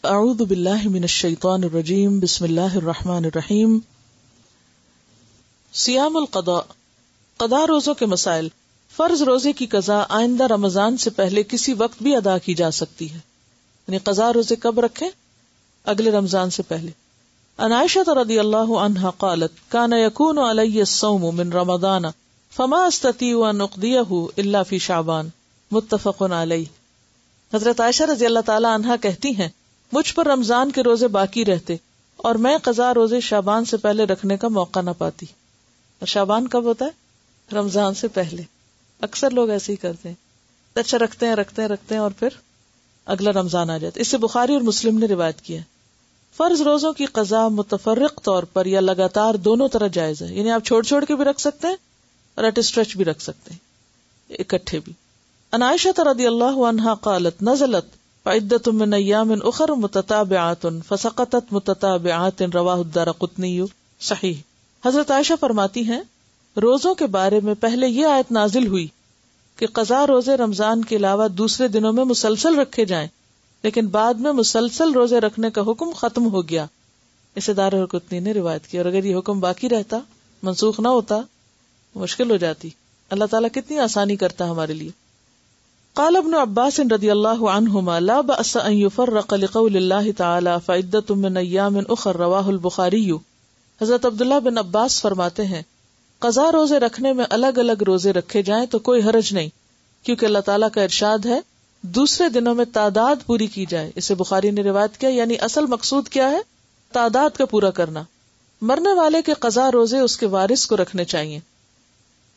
اعوذ باللہ من الشیطان الرجیم بسم اللہ الرحمن الرحیم. صیام القضاء، قضاء روزوں کے مسائل. فرض روزے کی قضاء آئندہ رمضان سے پہلے کسی وقت بھی ادا کی جا سکتی ہے، یعنی قضاء روزے کب رکھیں؟ اگلے رمضان سے پہلے. عن عائشہ رضی اللہ عنہا قالت کان یکون علی الصوم من رمضان فما استطیع ان اقضیہ الا فی شعبان، متفق علیہ. حضرت عائشہ رضی اللہ تعالی عنہا کہتی ہیں مجھ پر رمضان کے روزے باقی رہتے اور میں قضاء روزے شعبان سے پہلے رکھنے کا موقع نہ پاتی. اور شعبان کب ہوتا ہے؟ رمضان سے پہلے. اکثر لوگ ایسے ہی کرتے ہیں، اچھا رکھتے ہیں اور پھر اگلا رمضان آ جاتا ہے. اس سے بخاری اور مسلم نے روایت کیا ہے. فرض روزوں کی قضاء متفرق طور پر یا لگاتار دونوں طرح جائز ہے، یعنی آپ چھوڑ کے بھی رکھ سکتے ہیں اور ایٹ اسٹریچ بھی رکھ سکتے ہیں، اکٹھے بھی. عن عائشہ رضی اللہ عنہا قالت نزلت فعدۃ من ایام اخر متتابعات فسقطت متتابعات رواہ الدارقطنی صحیح. حضرت عائشہ فرماتی ہیں روزوں کے بارے میں پہلے یہ آیت نازل ہوئی کہ قضاء روزے رمضان کے علاوہ دوسرے دنوں میں مسلسل رکھے جائیں، لیکن بعد میں مسلسل روزے رکھنے کا حکم ختم ہو گیا. اسے دارقطنی نے روایت کی. اور اگر یہ حکم باقی رہتا، منسوخ نہ ہوتا، مشکل ہو جاتی. اللہ تعالیٰ کتنی آسانی کرتا ہمارے لیے. قال ابن عباس رضی اللہ عنہما لا بأس ان يفرق لقول اللہ تعالی فعدۃ من ایام اخر رواہ البخاری. حضرت عبداللہ بن عباس فرماتے ہیں قضاء روزے رکھنے میں الگ الگ روزے رکھے جائیں تو کوئی حرج نہیں، کیونکہ اللہ تعالیٰ کا ارشاد ہے دوسرے دنوں میں تعداد پوری کی جائے. اسے بخاری نے روایت کیا. یعنی اصل مقصود کیا ہے؟ تعداد کا پورا کرنا. مرنے والے کے قضاء روزے اس کے وارث کو رکھنے چاہیے.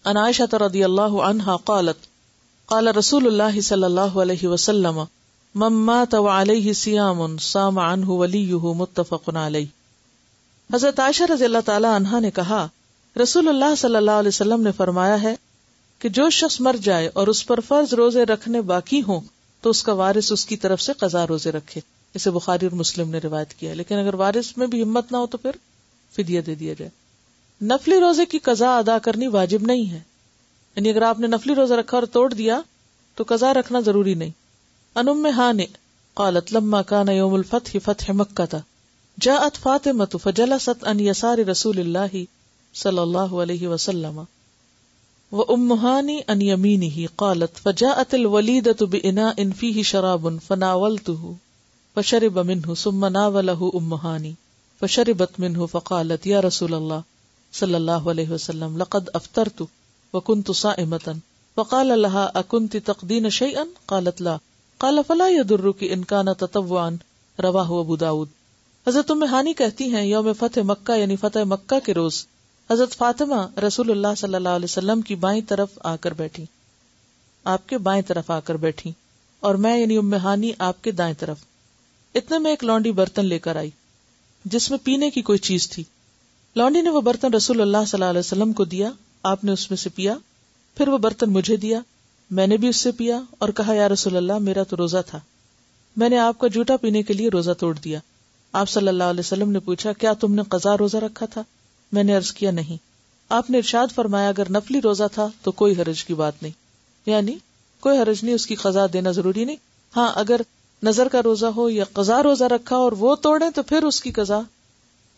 عن عائشہ رضی اللہ عنہا قالت قال رسول اللہ صلی اللہ علیہ وسلم من مات وعلیہ صیام صام عنہ ولیہ متفق علیہ. حضرت عائشہ رضی اللہ تعالی عنہا نے کہا رسول اللہ صلی اللہ علیہ وسلم نے فرمایا ہے کہ جو شخص مر جائے اور اس پر فرض روزے رکھنے باقی ہوں تو اس کا وارث اس کی طرف سے قضاء روزے رکھے. اسے بخاری اور مسلم نے روایت کیا. لیکن اگر وارث میں بھی ہمت نہ ہو تو پھر فدیہ دے دیا جائے. نفلی روزے کی قضاء ادا کرنی واجب نہیں ہے، یعنی اگر آپ نے نفلی روزہ رکھا اور توڑ دیا تو قضاء رکھنا ضروری نہیں. ان ام ہانئ قالت لما كان يوم الفتح فتح مکہ جاءت فاطمة فجلست عن يسار رسول اللہ صلی اللہ علیہ وسلم وام ہانئ عن يمینہ قالت فجاءت الوليدة بإناء فيه شراب فناولته فشرب منه ثم ناوله ام ہانئ فشربت منه فقالت یا رسول اللہ صلی اللہ علیہ وسلم لقد افطرت وكنت صائمة فقال لها اكنت تقدين شيئا قالت لا قال فلا يضرك ان كان تطوعا رواه ابو داود. حضرت ام ہانی کہتی ہیں یوم فتح مکہ یعنی فتح مکہ کے روز حضرت فاطمہ رسول اللہ صلی اللہ علیہ وسلم کی بائیں طرف آ کر بیٹھی، آپ کے بائیں طرف آ کر بیٹھی، اور میں یعنی ام ہانی آپ کے دائیں طرف. اتنے میں ایک لونڈی برتن لے کر آئی جس میں پینے کی کوئی چیز تھی. لونڈی نے وہ برتن رسول اللہ صلی اللہ علیہ وسلم کو دیا، آپ نے اس میں سے پیا. پھر وہ برتن مجھے دیا، میں نے بھی اس سے پیا اور کہا یا رسول اللہ میرا تو روزہ تھا، میں نے آپ کا جھوٹا پینے کے لیے روزہ توڑ دیا. آپ صلی اللہ علیہ وسلم نے پوچھا کیا تم نے قضا روزہ رکھا تھا؟ میں نے عرض کیا نہیں. آپ نے ارشاد فرمایا اگر نفلی روزہ تھا تو کوئی حرج کی بات نہیں، یعنی کوئی حرج نہیں، اس کی قضا دینا ضروری نہیں. ہاں اگر نظر کا روزہ ہو یا قضا روزہ رکھا اور وہ توڑے تو پھر اس کی قضا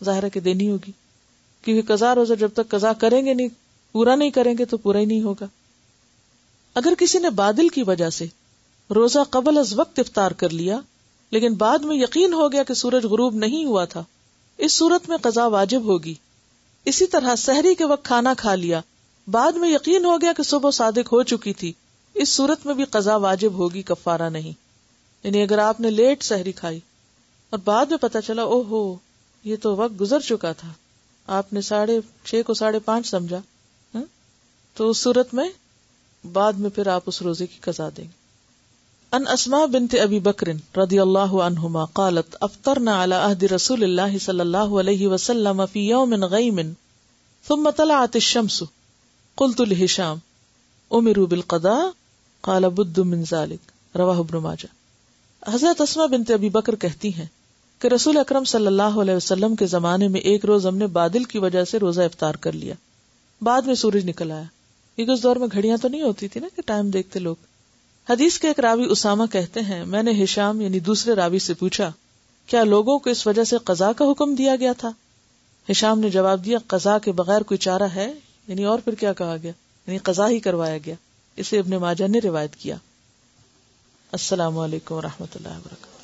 ظاہر ہے کہ دینی ہوگی، کیونکہ قضا روزہ جب تک قضا کریں گے نہیں، پورا نہیں کریں گے تو پورا ہی نہیں ہوگا. اگر کسی نے بادل کی وجہ سے روزہ قبل از وقت افطار کر لیا لیکن بعد میں یقین ہو گیا کہ سورج غروب نہیں ہوا تھا، اس صورت میں قضا واجب ہوگی. اسی طرح سحری کے وقت کھانا کھا لیا، بعد میں یقین ہو گیا کہ صبح صادق ہو چکی تھی، اس صورت میں بھی قضا واجب ہوگی، کفارہ نہیں. یعنی اگر آپ نے لیٹ سحری کھائی اور بعد میں پتا چلا او ہو یہ تو وقت گزر چکا تھا، آپ نے 6:30 کو 5:30 سمجھا، تو اس صورت میں بعد میں پھر آپ اس روزے کی قضا دیں گے. ان اسماء بنت ابی بکر رضی اللہ عنہما قالت افطرنا على عہد رسول اللہ صلی اللہ علیہ وسلم فی یوم غیم ثم طلعت الشمس قلت لہشام امروا بالقضاء قال بد من ذلك رواہ ابن ماجہ. حضرت اسماء بنت ابی بکر کہتی ہیں کہ رسول اکرم صلی اللہ علیہ وسلم کے زمانے میں ایک روز ہم نے بادل کی وجہ سے روزہ افطار کر لیا، بعد میں سورج نکل آیا، کیونکہ اس دور میں گھڑیاں تو نہیں ہوتی تھی نا کہ ٹائم دیکھتے لوگ. حدیث کے ایک راوی اسامہ کہتے ہیں میں نے ہشام یعنی دوسرے راوی سے پوچھا کیا لوگوں کو اس وجہ سے قضا کا حکم دیا گیا تھا؟ ہشام نے جواب دیا قضا کے بغیر کوئی چارہ ہے؟ یعنی اور پھر کیا کہا گیا؟ یعنی قضا ہی کروایا گیا. اسے ابن ماجہ نے روایت کیا. السلام علیکم ورحمۃ اللہ وبرکاتہ.